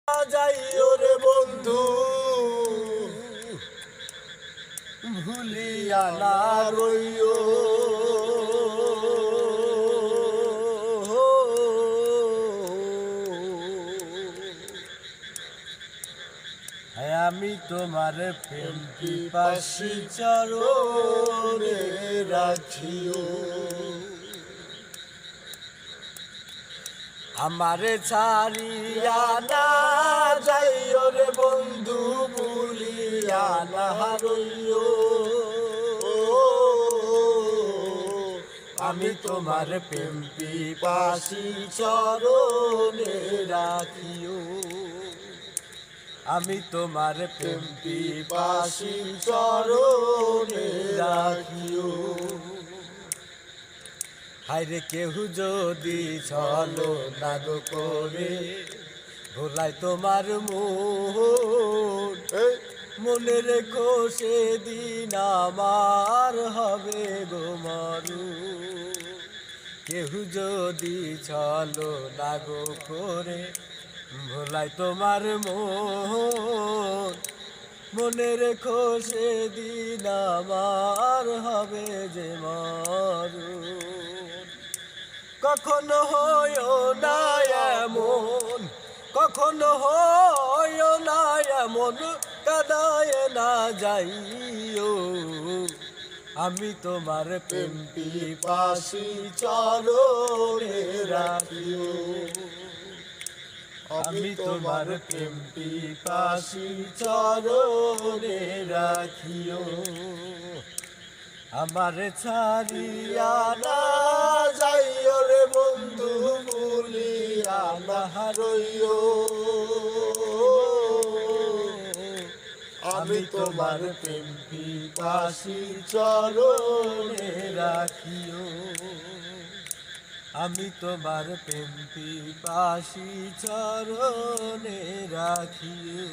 যাইও রে বন্ধু ভুলিয়া না রইও। আমি তোমার প্রেম পিপাসী চরণে রাখিও। আমারে ছাড়িয়া না যাইও রে বন্ধু ভুলিয়া না রইও। আমি তোমার প্রেম পিপাসী চরণে রাখিও। আমি তোমার প্রেম পিপাসী চরণে রাখিও। হায়রে কেহ যদি চলো না গো করে ভোলাই তোমার মন, মনে রেখো সেদিন আমার হবে গো মরণ। কেহ যদি চলো না গো করে ভোলাই তোমার মন, মনে রেখো সেদিন আমার হবে যে মরণ। কখনো হইও না এমন, কখনো হইও না এমন, কাদায় না যাইও। আমি তোমার প্রেম পিপাসী চরণে রাখিও। আমি তোমার প্রেম পিপাসী চরণে রাখিও। আমার ছাড়িয়া না যাইও রে বন্ধু ভুলিয়া না রইও। আমি তোমার প্রেম পিপাসী চরণে রাখিও। আমি তোমার প্রেম পিপাসী চরণে রাখিও।